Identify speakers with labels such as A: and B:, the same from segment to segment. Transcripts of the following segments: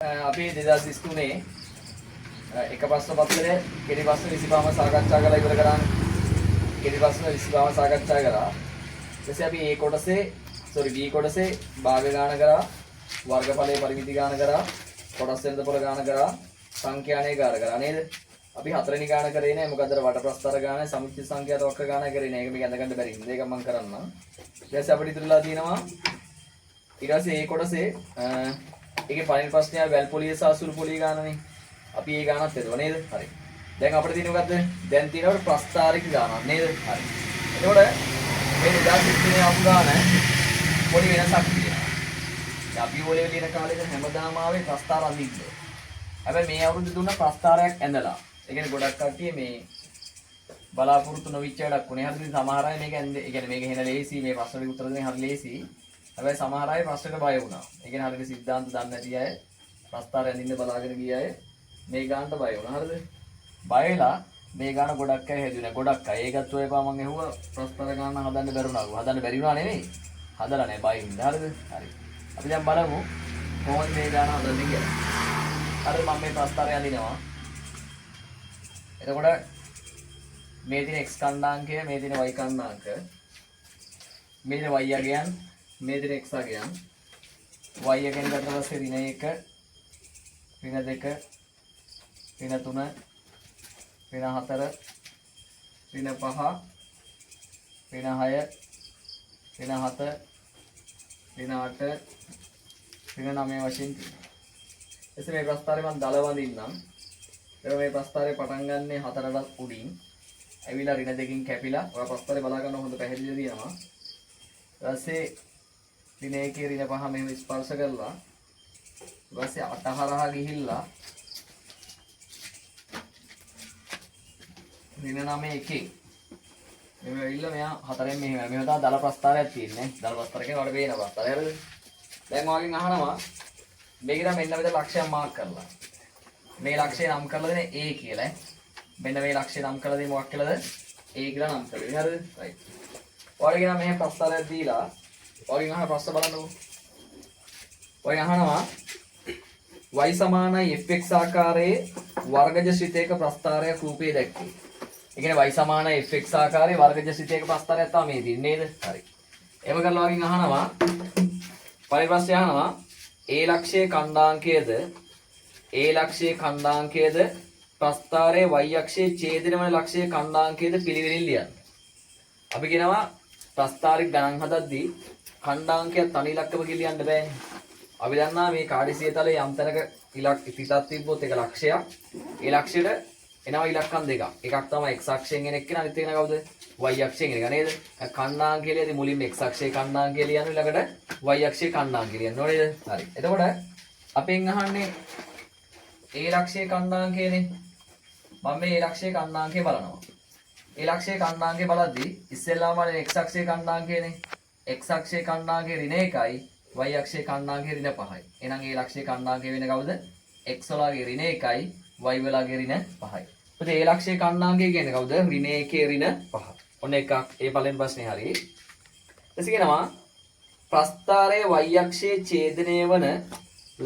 A: අපි 2023 එක ප්‍රශ්න පත්‍රයේ කෙටි ප්‍රශ්න 25ම සාකච්ඡා කරලා ඉවර කරානේ. කෙටි ප්‍රශ්න 25ම සාකච්ඡා කරා. ඊටසේ අපි A කොටසේ B කොටසේ භාග ගාන කරා, වර්ගඵලයේ පරිමිති ගාන කරා, කොටස් වෙනදපොළ ගාන කරා, සංඛ්‍යානේ ගාන කරා නේද? අපි හතරවෙනි ගාන කරේ නෑ. මොකද අර වට ප්‍රස්තර ගාන, සමුච්ච සංඛ්‍යාත වක්‍ර ගාන කරේ නෑ. ඒක මේක අඳගන්න බැරි හින්දා ඒක මම කරන්නම්. ඊටසේ අපිට ඉතුරුලා තියෙනවා ඊට පස්සේ A කොටසේ ඒකේ පළවෙනි ප්‍රශ්නය වැල් පොලිය සහ සුළු පොලිය ගානනේ. අපි ඒ ගානත් එදුවා නේද? හරි. දැන් අපිට තියෙන මොකද්ද? දැන් තියෙනවට ප්‍රස්තාරික ගානක් නේද? හරි. එතකොට මේ 2023 අපු ගාන පොඩි වෙනසක් තියෙනවා. දැන් අපි ඕලේ තියෙන කාලේ හැමදාම ආවේ ප්‍රස්තාර අඳින්න. හැබැයි මේ අවුරුද්ද දුන්න ප්‍රස්තාරයක් ඇඳලා. ඒ කියන්නේ ගොඩක් කට්ටිය මේ බලාපොරොත්තු නොවිච්ච වැඩක් උනේ. හරිද? සමහර අය මේක ඇඳේ. ඒ කියන්නේ මේක හෙන ලේසි, මේ ප්‍රශ්න වලට උත්තර දෙන්න හරි ලේසි. හැබැයි සමහර අය ප්‍රශ්නකට බය වුණා. ඒ කියන්නේ හරියට සිද්ධාන්ත දන්නේ නැති අය, ප්‍රස්තාරය අඳින්න බලාගෙන ගිය අය මේ ගානට බය වුණා. හරිද? බය වෙලා මේ ගාන ගොඩක් අය හැදුවේ. ගොඩක් අය. ඒකත් ඔය පා මම ඇහුවා ප්‍රස්තාර ගාන හදන්න බැරුණා. හදන්න බැරි වුණා නෙමෙයි. හදලා නැහැ බයින්ද. හරිද? හරි. අපි දැන් බලමු කොහොමද මේ ගාන හදන්නේ කියලා. හරිද? මම මේ ප්‍රස්තාරය අඳිනවා. එතකොට මේ තියෙන x කණ්ඩාංකය, මේ තියෙන y කණ්ඩාංක, මේ තියෙන y අගයන්, මේ තියෙන x අගයන්, y අගයන් ගත්ත පස්සේ ඍණ 1, ඍණ 2, ඍණ 3, ඍණ 4, ඍණ 5, ඍණ 6, ඍණ 7, ඍණ 8, ඍණ 9 වශයෙන් තියෙනවා. එසේ මේ ප්‍රස්තාරේ මම දල වඳින්නම්. ඒක මේ ප්‍රස්තාරේ පටන් ගන්නේ 4ට උඩින්. ඇවිල්ලා ඍණ 2කින් කැපිලා ඔය ප්‍රස්තාරේ බලා ගන්න හොඳ පැහැදිලිව තියෙනවා. ඊට පස්සේ ඍණ 1 ඍණ 5 මෙහෙම ස්පර්ශ කරලා ඊට පස්සේ 8 හරහා ගිහිල්ලා ඍණ 9 එකේ මෙහෙම ඇවිල්ලා මෙයා 4ෙන් මෙහෙම තමයි දල ප්‍රස්තාරයක් තියෙන්නේ. දල ප්‍රස්තාර කියන්නේ වල වේන ප්‍රස්තාරය. හරිද? දැන් ඔයගෙන් අහනවා මේක නම් මෙන්න මෙතන ලක්ෂයක් මාක් කරලා. මේ ලක්ෂය නම් කරලා දෙන්නේ A කියලා. මෙන්න මේ ලක්ෂය නම් කරලා දෙන්නේ මොකක් කියලාද? A කියලා නම් කරලා. හරිද? right. ඔයගෙන් මෙහෙම ප්‍රස්තාරයක් දීලා ඔයගෙන් අහන ප්‍රශ්න බලන්නකෝ. ඔයගෙන් අහනවා y සමානයි fx ආකාරයේ වර්ගජ ශ්‍රිතයක ප්‍රස්තාරයක් රූපේ දැක්කේ. ඒ කියන්නේ y සමානයි fx ආකාරයේ වර්ගජ ශ්‍රිතයක ප්‍රස්තාරයක් තමයි මේ තියෙන්නේ නේද? හරි. එහෙම කරලා ඔයගෙන් අහනවා පළවෙනි ප්‍රශ්නේ අහනවා a ලක්ෂයේ ඛණ්ඩාංකයේද ප්‍රස්තාරයේ y අක්ෂයේ ඡේදන වන ලක්ෂයේ ඛණ්ඩාංකයේද පිළිවෙලින් ලියන්න. අපි කියනවා ප්‍රස්තාරික ගණන් හදද්දී ඛණ්ඩාංකයක් තනි ඉලක්කම කියලා ලියන්න බෑනේ. අපි දන්නා මේ කාඩිසිය තලයේ යම් තැනක පිටක් තිබ්බොත් ඒක ලක්ෂයක්. ඒ ලක්ෂයට එනවා ඉලක්කම් දෙකක්. එකක් තමයි x අක්ෂයෙන් එන එක්කන අනිත් එක කවුද? y අක්ෂයෙන් එන එක නේද? ඛණ්ඩාංකය ලියදී මුලින්ම x අක්ෂයේ ඛණ්ඩාංකය ලියන්න ඊළඟට y අක්ෂයේ ඛණ්ඩාංකය ලියන්න ඕනේද? හරි. එතකොට අපෙන් අහන්නේ a ලක්ෂයේ ඛණ්ඩාංකයනේ. මම මේ a ලක්ෂයේ ඛණ්ඩාංකය බලනවා. a ලක්ෂයේ ඛණ්ඩාංකය බලද්දී ඉස්සෙල්ලාම බලන්නේ x අක්ෂයේ ඛණ්ඩාංකයනේ. x අක්ෂයේ ඛණ්ඩාංකය ඍණ 1යි, y අක්ෂයේ ඛණ්ඩාංකය ඍණ 5යි. එහෙනම් a ලක්ෂයේ ඛණ්ඩාංකය වෙන්නේ කවුද? x වලගේ ර්ණ 1යි, y වලගේ ර්ණ 5යි. එතකොට a ලක්ෂයේ ඛණ්ඩාංකය කියන්නේ කවුද? ර්ණ 1 ර්ණ 5. ඔන්න එකක් ඒ පළවෙනි ප්‍රශ්නේ හරි. ඊට කියනවා ප්‍රස්තාරයේ y අක්ෂයේ ඡේදනය වන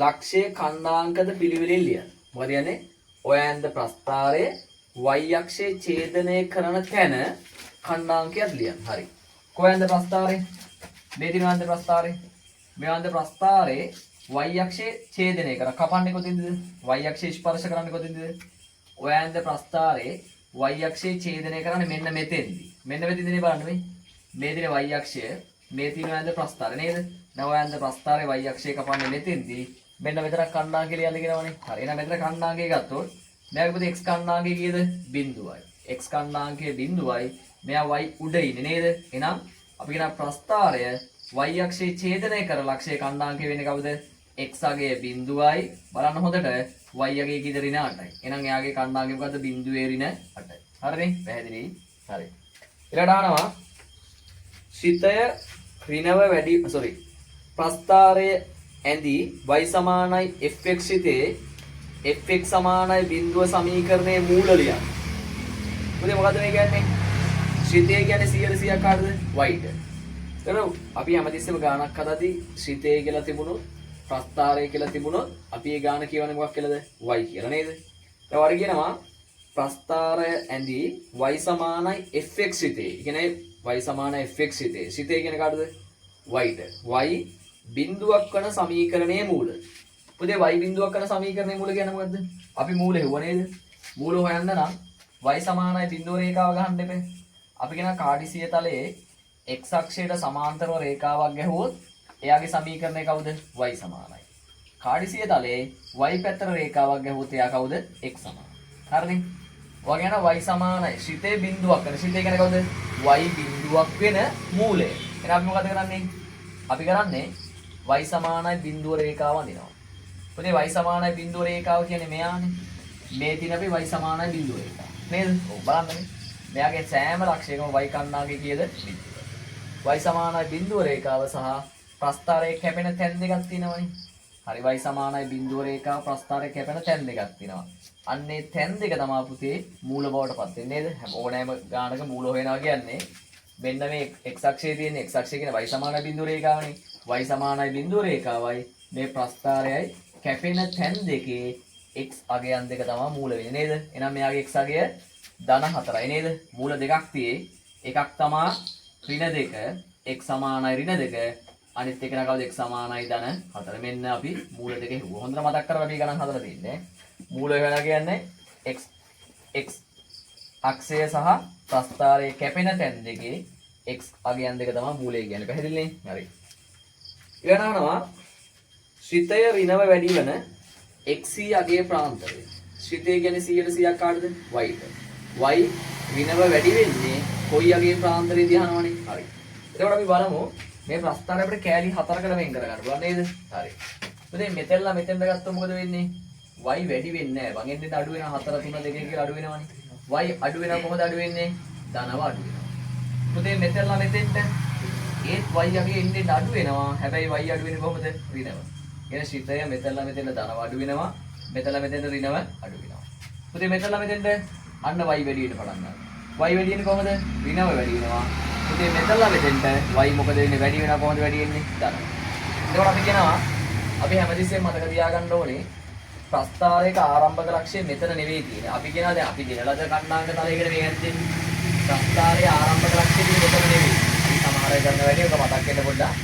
A: ලක්ෂයේ ඛණ්ඩාංකද පිළිවෙලින් ලියන්න. මොකද කියන්නේ? ඔය ඇඳ ප්‍රස්තාරයේ y අක්ෂයේ ඡේදනය කරන තැන ඛණ්ඩාංකයක් ලියන්න. හරි. කොහෙන්ද ප්‍රස්තාරේ? මේ දිනවන්ද ප්‍රස්තාරේ? මේවන්ද ප්‍රස්තාරේ y අක්ෂයේ ඡේදනය කර කපන්නේ කොතින්ද? y අක්ෂයේ ස්පර්ශ කරන්නේ කොතින්ද? ඔයන්ද ප්‍රස්තාරේ y අක්ෂයේ ඡේදනය කරන්නේ මෙන්න මෙතෙන්දී. මෙන්න මෙතෙන්දී බලන්න මේ. මේ දින y අක්ෂය, මේ දිනවන්ද ප්‍රස්තාරේ නේද? දැන් ඔයන්ද ප්‍රස්තාරේ y අක්ෂය කපන්නේ මෙතෙන්දී. මෙන්න මෙතන ඛණ්ඩාංකය ලියන්න කියනවනේ. හරි. එහෙනම් මෙතන ඛණ්ඩාංකය ගත්තොත් මෙයාගේ පුතේ x ඛණ්ඩාංකය කීයද? බිඳුවයි. x ඛණ්ඩාංකය බිඳුවයි. මෙයා y උඩ ඉන්නේ නේද? එහෙනම් අපි කියන ප්‍රස්තාරය y අක්ෂයේ ඡේදනය කර ලක්ෂයේ ඛණ්ඩාංකය වෙන්නේ කවුද? x අගයේ බිඳුවයි. බලන්න හොඳට y අගයේ කීයද? ඍණ 8යි. එහෙනම් එයාගේ ඛණ්ඩාංකය මොකද්ද? බිඳුවේ ඍණ 8යි. හරිනේ? පැහැදිලි? හරි. ඊළඟට අහනවා ශ්‍රිතය ඍණව වැඩි ප්‍රස්තාරයේ ඇඳි y සමානයි fx ශ්‍රිතයේ fx සමානයි බිඳුව සමීකරණයේ මූල ලියන්න. මොකද මේ කියන්නේ? ශ්‍රිතය කියන්නේ 100%ක් කාටද? y ට. එතන අපි හැමතිස්සෙම ගානක් හදද්දී ශ්‍රිතය කියලා තිබුණොත් ප්‍රස්ථාරය කියලා තිබුණොත් අපි ඒ ගාන කියවන්නේ මොකක් කියලාද? y කියලා නේද? ඊට වර කියනවා ප්‍රස්ථාරය ඇඳි y සමානයි fx සිතේ. ඒ කියන්නේ y සමානයි fx සිතේ. සිතේ කියන්නේ කාටද? y ට. y බිඳුවක් කරන සමීකරණයේ මූල. පුතේ y බිඳුවක් කරන සමීකරණයේ මූල කියන්නේ මොකද්ද? අපි මූල හෙව්ව නේද? මූල හොයන්න නම් y සමානයි බිඳුව රේඛාව ගහන්න එපේ. අපි කියන කාඩිසිය තලයේ x අක්ෂයට සමාන්තරව රේඛාවක් ගැහුවොත් එයාගේ සමීකරණය කවුද? y සමානයි. කාඩිසිය තලයේ y පැත්තට රේඛාවක් ගැහුවොත් එයා කවුද? x සමානයි. හරිනේ? ඔයගෙන y සමානයි. ශිතේ බිඳුවක් කරන. ශිතේ කියන්නේ කවුද? y බිඳුවක් වෙන මූලය. එහෙනම් අපි මොකද කරන්නේ? අපි කරන්නේ y සමානයි බිඳුව රේඛාව අඳිනවා. පුතේ y සමානයි බිඳුව රේඛාව කියන්නේ මෙයානේ. මේ තියෙන අපි y සමානයි බිඳුව රේඛාව. නේද? ඔව් බලන්නනේ. මෙයාගේ සෑම ලක්ෂයකම y කන්නාගේ කීයද? y සමානයි බිඳුව රේඛාව සහ ප්‍රස්ථාරයේ කැපෙන තැන් දෙකක් තියෙනවනේ. හරි y සමානයි බිඳුව රේඛාව ප්‍රස්ථාරයේ කැපෙන තැන් දෙකක් තියෙනවා. අන්නේ තැන් දෙක තමයි පුතේ මූල බවට පත් වෙන්නේ නේද? ඕනෑම ගානක මූල හොයනවා කියන්නේ මෙන්න මේ x අක්ෂයේ තියෙන x අක්ෂය කියන y සමානයි බිඳුව රේඛාවනේ. y සමානයි බිඳුව රේඛාවයි මේ ප්‍රස්ථාරයයි කැපෙන තැන් දෙකේ x අගයන් දෙක තමයි මූල වෙන්නේ නේද? එහෙනම් මෙයාගේ x අගය ධන 4යි නේද? මූල දෙකක් තියේ. එකක් තමයි ඍණ 2 x සමානයි ඍණ 2 අනිත් එක නකවද x සමානයි ධන 4. මෙන්න අපි මූල දෙක හෙව්වා. හොඳට මතක් කරගන්න අපි ගණන් හදලා තින්නේ. මූල වෙනවා කියන්නේ x අක්ෂය සහ ප්‍රස්ථාරයේ කැපෙන තැන් දෙකේ x අගයන් දෙක තමයි මූලය කියන්නේ. පැහැදිලිනේ? හරි. ඊළඟනවා ශිතය ඍණව වැඩි වෙන x අගයේ ප්‍රාන්තරය. ශිතය කියන්නේ 100ට 100ක් කාටද? y ට. y ඍණව වැඩි වෙන්නේ කොයි අගයේ ප්‍රාන්තරයේදී අහනවනේ. හරි. එතකොට අපි බලමු මේ ප්‍රස්ථාරය අපිට කෑලි 4කට වෙන් කරගන්න පුළුවන් නේද? හරි. ඉතින් මෙතෙන්ලා මෙතෙන්ට ගත්තොත් මොකද වෙන්නේ? y වැඩි වෙන්නේ නැහැ. වගෙන් දෙන්න අඩු වෙනවා 4 3 2 කියලා අඩු වෙනවනේ. y අඩු වෙනවා කොහොමද අඩු වෙන්නේ? ධනව අඩු වෙනවා. පුතේ මෙතෙන්ලා මෙතෙන්ට ඒත් y අගේ එන්නේ අඩු වෙනවා. හැබැයි y අඩු වෙන්නේ කොහොමද? ඍණව. එන ශිතය මෙතෙන්ලා මෙතෙන්ට ධනව අඩු වෙනවා. මෙතෙන්ලා මෙතෙන්ට ඍණව අඩු වෙනවා. පුතේ මෙතෙන්ලා මෙතෙන්ට අන්න y වැඩි වෙන්න පටන් ගන්නවා. y වැඩි වෙන්නේ කොහොමද? ඍණව වැඩි වෙනවා. ඉතින් මෙතනලා මෙතෙන්ට y මොකද වෙන්නේ? වැඩි වෙනවා කොහොමද වැඩි වෙන්නේ? ධන. එතකොට අපි කියනවා අපි හැමතිස්සෙම මතක තියාගන්න ඕනේ ප්‍රස්ථාරයක ආරම්භක ලක්ෂය මෙතන නෙවෙයි තියෙන්නේ. අපි කියනවා දැන් අපි දිනලද කණ්ඩාංග තලයකට මේ ඇත්තේ. ප්‍රස්ථාරයේ ආරම්භක ලක්ෂය තියෙන්නේ මෙතන නෙවෙයි. අපි සමහර අය කරන වැඩේ ඔක මතක් වෙන්න පොඩ්ඩක්.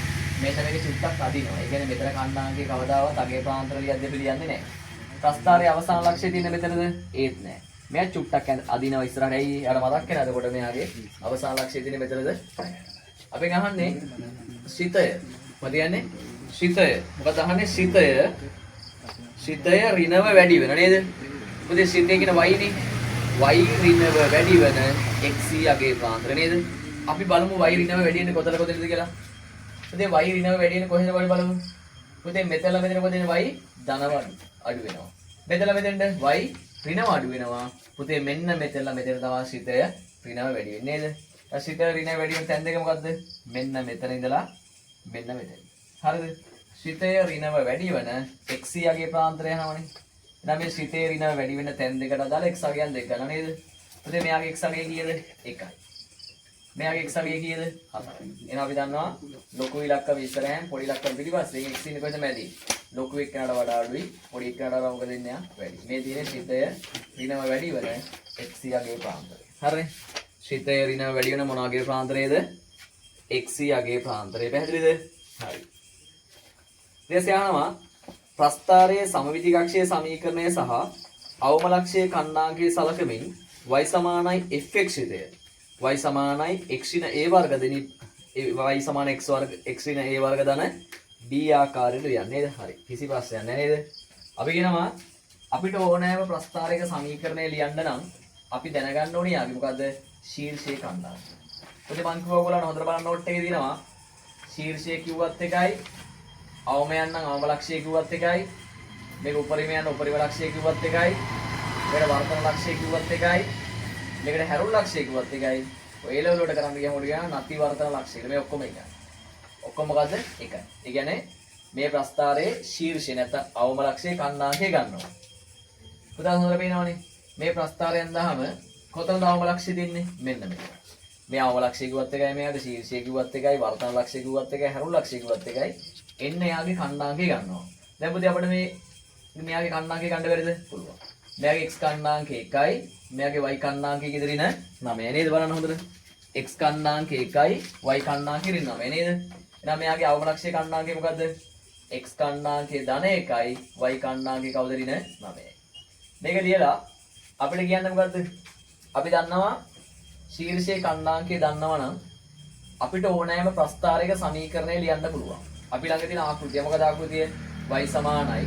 A: මෙතනක චුට්ටක් අදිනවා. ඒ කියන්නේ මෙතන කණ්ඩාංගයේ කවදාවත් අගේ ප්‍රාන්තර ලියද්දී අපි ලියන්නේ නැහැ. ප්‍රස්ථාරයේ අවසාන ලක්ෂය තියෙන්නේ මෙතනද? ඒත් නැහැ. මෙයා චුට්ටක් අදිනවා ඉස්සරහට. ඇයි? අර මතක් වෙනවද? එතකොට මෙයාගේ අවසාන ලක්ෂය තියෙන්නේ මෙතනද? අපි අහන්නේ ශිතය. මොකද කියන්නේ? ශිතය. මොකද අහන්නේ? ශිතය. ශිතය ඍණව වැඩි වෙන නේද? මොකද ශිතය කියන y නේ. y ඍණව වැඩි වෙන x අගේ ප්‍රාන්තර නේද? අපි බලමු y ඍණව වැඩි වෙන්නේ කොතනද කියලා. මොකද y ඍණව වැඩි වෙන්නේ කොහෙද බලමු. මොකද මෙතන මෙතන මොකද y ධනව අඩු වෙනවා. මෙතන මෙතෙන්ද y ඍණව අඩු වෙනවා. පුතේ මෙන්න මෙතනලා මෙතන තමයි ශිතය ඍණව වැඩි වෙන්නේ නේද? ශිතය ඍණව වැඩි වෙන තැන් දෙක මොකද්ද? මෙන්න මෙතන ඉඳලා මෙන්න මෙතන. හරිද? ශිතය ඍණව වැඩි වෙන x අගේ ප්‍රාන්තරය යනවනේ. එහෙනම් මේ ශිතය ඍණව වැඩි වෙන තැන් දෙකට දාලා x අගයන් දෙක ගන්න නේද? පුතේ මෙයාගේ x අගය කීයද? 1යි. මෙයාගේ x අගය කීයද? 4යි. එහෙනම් අපි දන්නවා ලොකු ඉලක්ක විස්තරයෙන් පොඩි ඉලක්ක පිටිපස්සේ x ඉන්නේ කොහෙද මැදි? ලොකු එක්කනට වඩා අඩුයි. පොඩි එක්කනට වඩා මොකද වෙන්නේ? වැඩි. මේ තියෙන ශිතය ඍණව වැඩි වෙන x අගේ ප්‍රාන්තරය. හරිනේ? ශිතය ඍණව වැඩි වෙන මොන අගේ ප්‍රාන්තරයේද? x අගේ ප්‍රාන්තරය. පැහැදිලිද? හරි. ඊට ප්‍රස්ථාරයේ සමවිධි කක්ෂයේ සමීකරණය සහ අවම ලක්ෂයේ ඛණ්ඩාංකයේ සලකමින් y සමානයි fx ශිතය. y සමානයි x ඍණ a වර්ග දෙනි y සමාන x වර්ග x ඍණ a වර්ග ධන b ආකාරයට ලියන්නේ නේද? හරි. කිසි ප්‍රශ්නයක් නැහැ නේද? අපි කියනවා අපිට ඕනෑම ප්‍රස්ථාරයක සමීකරණය ලියන්න නම් අපි දැනගන්න ඕනේ යාගේ මොකද්ද? ශීර්ෂයේ ඛණ්ඩාංක. ඔතේ මං කිව්වා ඔයගොල්ලෝ හොඳට බලන්න නෝට් එකේ දිනවා. ශීර්ෂය කිව්වත් එකයි අවමයන් නම් අවම ලක්ෂය කිව්වත් එකයි මේක උපරිමයන් උපරිම ලක්ෂය කිව්වත් එකයි මේකට වර්තන ලක්ෂය කිව්වත් එකයි මේකට හැරුණු ලක්ෂය කිව්වත් එකයි ඔය ලෙවල් වලට කරන්න ගියම නැති වර්තන ලක්ෂය මේ ඔක්කොම එකයි ඔක්කොම මොකද්ද එකයි ඒ කියන්නේ මේ ප්‍රස්ථාරයේ ශීර්ෂය නැත්නම් අවම ලක්ෂයේ ඛණ්ඩාංකය ගන්නවා උදාහරණ හොඳට පේනවනේ මේ ප්‍රස්ථාරයෙන් දහම කොතනද අවම ලක්ෂය දෙන්නේ මෙන්න මෙතන මේ අවම ලක්ෂය කිව්වත් එකයි මේකට ශීර්ෂය කිව්වත් එකයි වර්තන ලක්ෂය කිව්වත් එකයි හැරුණු ලක්ෂය කිව්වත් එකයි එන්න යාගේ ඛණ්ඩාංකය ගන්නවා. දැන් පුතේ අපිට මේ මෙයාගේ කණ්ඩාංකය ගන්න බැරිද? පුළුවන්. මෙයාගේ x කණ්ඩාංකය 1යි, මෙයාගේ y කණ්ඩාංකය ඉදිරින 9 නේද බලන්න හොඳට. x කණ්ඩාංකය 1යි, y කණ්ඩාංකය ඉදිරින 9 නේද? එහෙනම් මෙයාගේ අවමලක්ෂයේ කණ්ඩාංකය මොකද්ද? x කණ්ඩාංකය ධන 1යි, y කණ්ඩාංකය කවුද ඉදිරින 9යි. මේක ලියලා අපිට කියන්න මොකද්ද? අපි දන්නවා ශීර්ෂයේ කණ්ඩාංකය දන්නවා නම් අපිට ඕනෑම ප්‍රස්ථාරයක සමීකරණය ලියන්න පුළුවන්. අපි ළඟ තියෙන ආකෘතිය මොකද ආකෘතිය? y සමානයි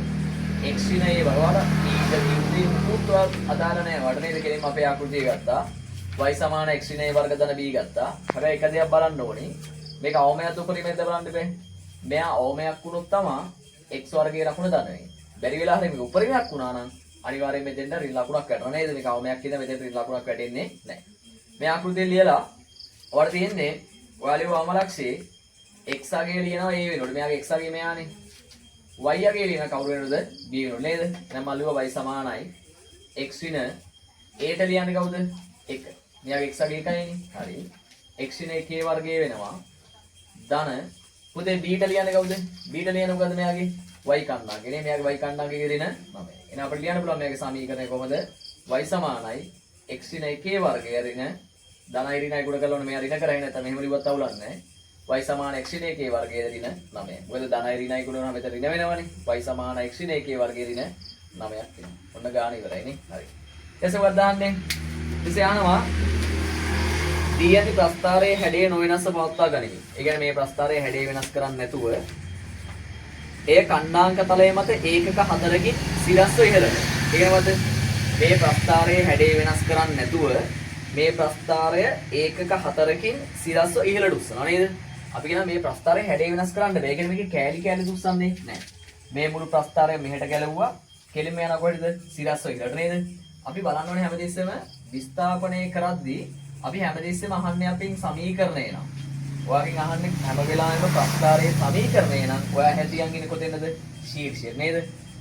A: x විනයේ වල ඊට කිව්වේ මුකුත්වත් අදාළ නැහැ. වඩ නේද කෙලින්ම අපේ ආකෘතිය ගත්තා. y සමාන x විනයේ වර්ග ධන b ගත්තා. හැබැයි එක දෙයක් බලන්න ඕනේ. මේක අවමයක් උපරිමයක්ද බලන්න බෑ. මෙයා අවමයක් වුණොත් තමයි x වර්ගයේ ලකුණ ධන වෙන්නේ. බැරි වෙලා හරි මේක උපරිමයක් වුණා නම් අනිවාර්යයෙන් මෙතෙන්ට ඍණ ලකුණක් වැටෙනවා නේද? මේක අවමයක් කියන මෙතෙන්ට ඍණ ලකුණක් වැටෙන්නේ නැහැ. මේ ආකෘතිය ලියලා ඔයාලට තියෙන්නේ ඔයාලේ අවමලක්ෂයේ x අගය ලියනවා a වෙනකොට. මෙයාගේ x අගය මෙයානේ. y අගය ලියන කවුරු වෙනවද? b වෙනවද නේද? දැන් මම ලියුවා y සමානයි x වින a ට ලියන්නේ කවුද? 1. මෙයාගේ x අගය 1යිනේ. හරි. x වින 1 වර්ගය වෙනවා. ධන පුතේ b ට ලියන්නේ කවුද? b ට ලියන්නේ මොකද්ද මෙයාගේ? y කණ්ඩාංකය නේ. මෙයාගේ y කණ්ඩාංකය ගෙරින 9. එහෙනම් අපිට ලියන්න පුළුවන් මෙයාගේ සමීකරණය කොහොමද? y සමානයි x වින 1 වර්ගය රින ධනයි රිනයි ගුණ කරලා ඕනේ. මෙයා රින කරන්නේ නැත්නම් මෙහෙම ලිව්වත් අවුලක් නැහැ. y සමාන x වින 1 වර්ගය රින 9. මොකද ධනයි රිනයි ගුණ කරනවා මෙතන රින වෙනවනේ. y සමාන x වින 1 වර්ගය රින 9ක් වෙනවා. ඔන්න ගාන ඉවරයි නේ. හරි. ඊට පස්සේ දාන්නේ. ඊට යනවා දී ඇති ප්‍රස්ථාරයේ හැඩය නොවෙනස්ව පවත්වා ගනිමි. ඒ කියන්නේ මේ ප්‍රස්ථාරයේ හැඩය වෙනස් කරන්නේ නැතුව එය කණ්ඩාංක තලය මත ඒකක 4කින් සිරස්ව ඉහළට. ඒ කියන්නේ මේ ප්‍රස්ථාරයේ හැඩය වෙනස් කරන්නේ නැතුව මේ ප්‍රස්ථාරය ඒකක 4කින් සිරස්ව ඉහළට උස්සනවා නේද? අපි කියන මේ ප්‍රස්ථාරයේ හැඩය වෙනස් කරන්න බෑ. ඒ කියන්නේ මේකේ කෑලි කෑලි උස්සන්නේ නැහැ. මේ මුළු ප්‍රස්ථාරය මෙහෙට ගැලවුවා. කෙලින්ම යන කොහෙද? සිරස්ව ඉහළට නේද? අපි බලන්න ඕනේ හැමදෙස්සෙම විස්ථාපනය කරද්දී අපි හැමදෙස්සෙම අහන්නේ අපින් සමීකරණය නම්. ඔයාගෙන් අහන්නේ හැම වෙලාවෙම ප්‍රස්ථාරයේ සමීකරණය නම් ඔයා හැදියන් ඉන්නේ කොතැනද? ශීර්ෂයේ නේද?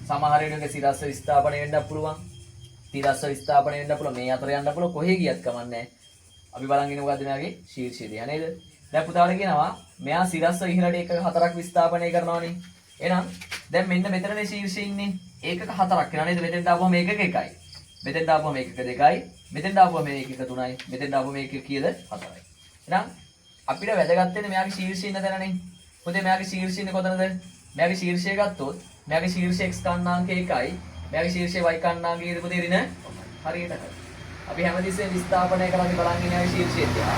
A: සමහර වෙලාවක සිරස්ව විස්ථාපනය වෙන්නත් පුළුවන්. තිරස්ව විස්ථාපනය වෙන්න පුළුවන්. මේ අතර යන්න පුළුවන්. කොහේ ගියත් කමන්නේ. අපි බලන් ඉන්නේ මොකද්ද මෙයාගේ ශීර්ෂයේදී නේද? දැන් පුතාට කියනවා මෙයා සිරස්ව ඉහළට එකක 4ක් විස්ථාපනය කරනවානේ. එහෙනම් දැන් මෙන්න මෙතනනේ ශීර්ෂයේ ඉන්නේ. ඒකක 4ක් වෙනවා නේද? මෙතෙන් දාපුවම ඒකක 1යි. මෙතෙන් දාපුවම ඒකක 2යි. මෙතෙන් දාපුවම ඒකක 3යි. මෙතෙන් දාපුවම ඒකක කීයද? 4යි. එහෙනම් අපිට වැදගත් වෙන්නේ මෙයාගේ ශීර්ෂයේ ඉන්න තැනනේ. මොකද මෙයාගේ ශීර්ෂය ඉන්නේ කොතනද? මෙයාගේ ශීර්ෂය ගත්තොත් මෙයාගේ ශීර්ෂය x කණ්ඩාංකය 1යි. මෙයාගේ ශීර්ෂය y කණ්ඩාංකය ඉදපු දෙරින හරියට හරි. අපි හැමතිස්සෙම විස්ථාපනය කරන්නේ බලන් ඉන්නේ මෙයාගේ ශීර්ෂය දිහා.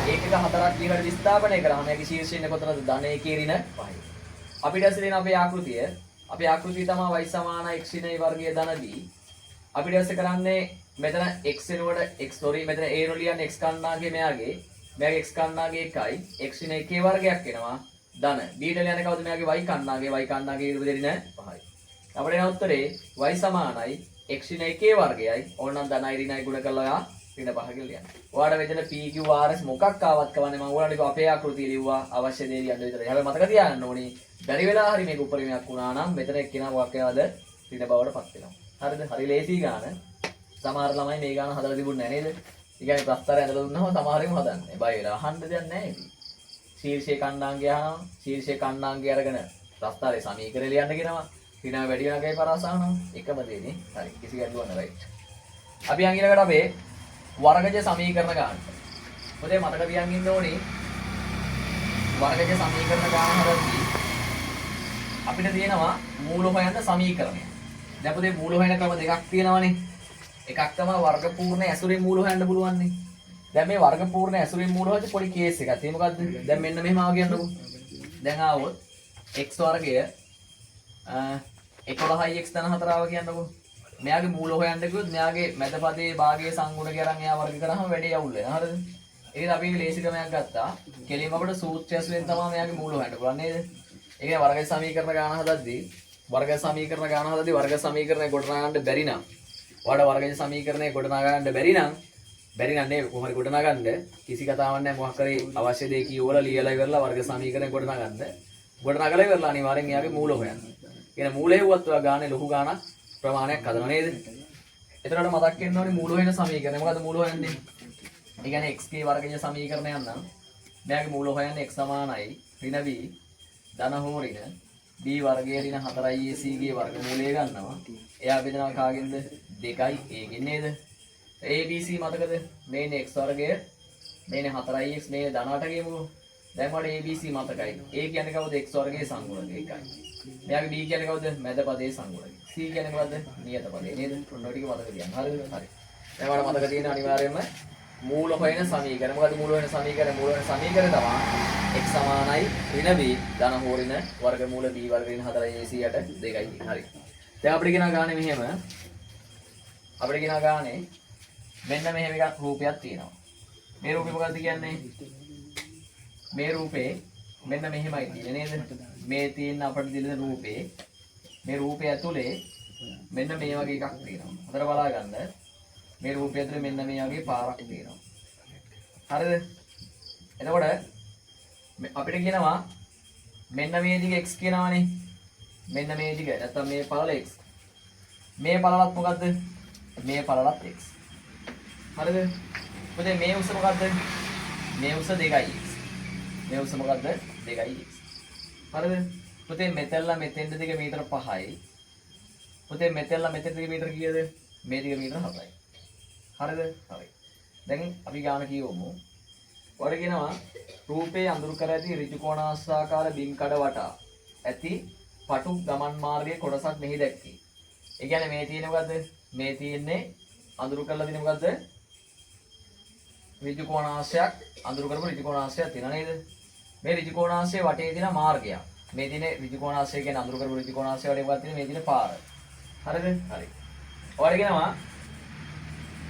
A: ඒකක 4ක් දිහාට විස්ථාපනය කරාම මෙයාගේ ශීර්ෂය ඉන්නේ කොතනද? ධන 1 රින 5යි. අපිට ඇස් දෙන අපේ ආකෘතිය. අපේ ආකෘතිය තමයි y සමාන x රින වර්ගය ධන b. අපිට ඇස් කරන්නේ මෙතන x වෙනකොට මෙතන a රු ලියන්නේ x කණ්ඩාංකය මෙයාගේ x කණ්ඩාංකය 1යි x රින 1 වර්ගයක් වෙනවා ධන b ට ලියන්නේ කවුද? මෙයාගේ y කණ්ඩාංකය ඉදපු දෙරින 5යි. අපිට එන උත්තරේ y සමානයි x රින 1 වර්ගයයි. ඕනනම් ධනයි රිනයි ගුණ කරලා ඔයා රින 5 කියලා ලියන්න. ඔයාලට මෙතන p q r s මොකක් ආවත් කවන්නේ මම ඔයාලට අපේ ආකෘතිය ලිව්වා අවශ්‍ය දේ ලියන්න විතරයි. හැබැයි මතක තියාගන්න ඕනේ බැරි වෙලා හරි මේක උපරිමයක් වුණා නම් මෙතන එක්කිනා මොකක් වෙනවද? රින බවට පත් වෙනවා. හරිද? හරි ලේසි ගාන. සමහර ළමයි මේ ගාන හදලා තිබුණේ නැහැ නේද? ඒ කියන්නේ ප්‍රස්තාරය ඇඳලා දුන්නාම සමහරෙම හදන්නේ. බය වෙලා අහන්න දෙයක් නැහැ ඉතින්. ශීර්ෂයේ කණ්ඩාංකය අහනවා. ශීර්ෂයේ කණ්ඩාංකය අරගෙන ප්‍රස්තාරයේ සමීකරණය ලියන්න කියනවා. රින වැඩි වෙනකයි පරාස අහනවා. එකම දෙන්නේ. හරි. කිසි ගැටලුවක් නැහැ රයිට්. අපි ඊළඟට අපේ වර්ගජ සමීකරණ ගන්න. මොකද මතක තියාගන්න ඉන්න ඕනේ වර්ගජ සමීකරණ ගන්න හදද්දී අපිට තියෙනවා මූල හොයන්න සමීකරණය. දැන් පුතේ මූල හොයන ක්‍රම දෙකක් තියෙනවානේ. එකක් තමයි වර්ග පූර්ණ ඇසුරින් මූල හොයන්න පුළුවන් නේ. දැන් මේ වර්ග පූර්ණ ඇසුරින් මූල හොයද්දී පොඩි කේස් එකක්. ඒ මොකද්ද? දැන් මෙන්න මෙහෙම ආව කියන්නකෝ. දැන් ආවොත් x වර්ගය 11යි x ධන 4 ආව කියන්නකෝ. මෙයාගේ මූල හොයන්න කිව්වොත් මෙයාගේ මැද පදේ භාගයේ සංගුණක අරන් එයා වර්ග කරාම වැඩේ යවුල් වෙනවා. හරිද? ඒකද අපි ලේසි ක්‍රමයක් ගත්තා. කෙලින්ම අපිට සූත්‍රය ඇසුරෙන් තමයි මෙයාගේ මූල හොයන්න පුළුවන් නේද? ඒ කියන්නේ වර්ග සමීකරණ ගාන හදද්දී වර්ග සමීකරණය ගොඩනගා ගන්න බැරි නම් ඔයාලට වර්ගජ සමීකරණය ගොඩනගා ගන්න බැරි නම් නේ කොහොමද ගොඩනගා ගන්න කිසි කතාවක් නැහැ. මොකක් කරේ අවශ්‍ය දේ කියවලා ලියලා ඉවරලා වර්ග සමීකරණය ගොඩනගා ගන්න. ගොඩනගලා ඉවරලා අනිවාර්යෙන් එයාගේ මූල හොයන්න. කියන මූලය වුවත් ඔයා ගානේ ලොකු ගානක් ප්‍රමාණයක් හදනවා නේද? එතනට මතක් වෙන්න ඕනේ මූල හොයන සමීකරණය. මොකද්ද මූල හොයන්නේ? ඒ කියන්නේ x ගේ වර්ගජ සමීකරණයක් නම් මෙයාගේ මූල හොයන්නේ x සමානයි ඍණ v ධන හෝ ඍණ b වර්ගය ඍණ 4ac ගේ වර්ගමූලය ගන්නවා. එයා බෙදනවා කාගෙන්ද? 2යි a ගෙන් නේද? abc මතකද? මේනේ x වර්ගය මේනේ 4ix මේ ධන 8 ගේමුකෝ. දැන් මට abc මතකයි. a කියන්නේ කවුද? x වර්ගයේ සංගුණක 1යි. මෙයාගේ b කියන්නේ කවුද? මැද පදයේ සංගුණක. c කියන්නේ මොකද්ද? නියත පදේ නේද? ඔන්න ඔය ටික මතක තියන්න. හරිද? හරි. දැන් මට මතක තියෙන අනිවාර්යයෙන්ම මූල හොයන සමීකරණ. මොකද මූල හොයන සමීකරණ? මූල හොයන සමීකරණ තමයි x සමානයි ඍණ b ධන හෝ ඍණ වර්ගමූල b වර්ග ඍණ 4ac යට 2යි. හරි. දැන් අපිට කියනවා ගානේ මෙහෙම. අපිට කියනවා ගානේ මෙන්න මෙහෙම එකක් රූපයක් තියෙනවා. මේ රූපේ මොකක්ද කියන්නේ? මේ රූපේ මෙන්න මෙහෙමයි තියෙන්නේ නේද? මේ තියෙන අපිට දිලන රූපේ මේ රූපය ඇතුලේ මෙන්න මේ වගේ එකක් තියෙනවා. හතර බලා ගන්න. මේ රූපය ඇතුලේ මෙන්න මේ වගේ පාරක් තියෙනවා. හරිද? එතකොට අපිට කියනවා මෙන්න මේ දිග x කියනවානේ. මෙන්න මේ දිග නැත්නම් මේ පළල x. මේ පළලත් මොකද්ද? මේ පළලත් x. හරිද? මොකද මේ උස මොකද්ද? මේ උස 2x. මේ උස මොකද්ද? 2x. හරිද? පුතේ මෙතෙල්ලා මෙතෙන්ද දිග මීටර 5යි. පුතේ මෙතෙල්ලා මෙතෙන්ද දිග මීටර කීයද? මේ දිග මීටර 7යි. හරිද? හරි. දැන් අපි ගාන කියවමු. ඔයාලා කියනවා රූපේ අඳුරු කර ඇති ඍජු කෝණාශ්‍රාකාර බිම් කඩ වටා ඇති පටු ගමන් මාර්ගයේ කොටසක් මෙහි දැක්කේ. ඒ කියන්නේ මේ තියෙන්නේ මොකද්ද? මේ තියෙන්නේ අඳුරු කරලා තියෙන්නේ මොකද්ද? ඍජු කෝණාශ්‍රයක් අඳුරු කරපු ඍජු කෝණාශ්‍රයක් තියෙනවා නේද? මේ ඍජු කෝණාශ්‍රයේ වටේ තියෙන මාර්ගයක්. මේ තියෙන ඍජු කෝණාශ්‍රය කියන්නේ අඳුරු කරපු ඍජු කෝණාශ්‍රය වටේ මොකක්ද තියෙන්නේ? මේ තියෙන පාර. හරිද? හරි. ඔයාලා කියනවා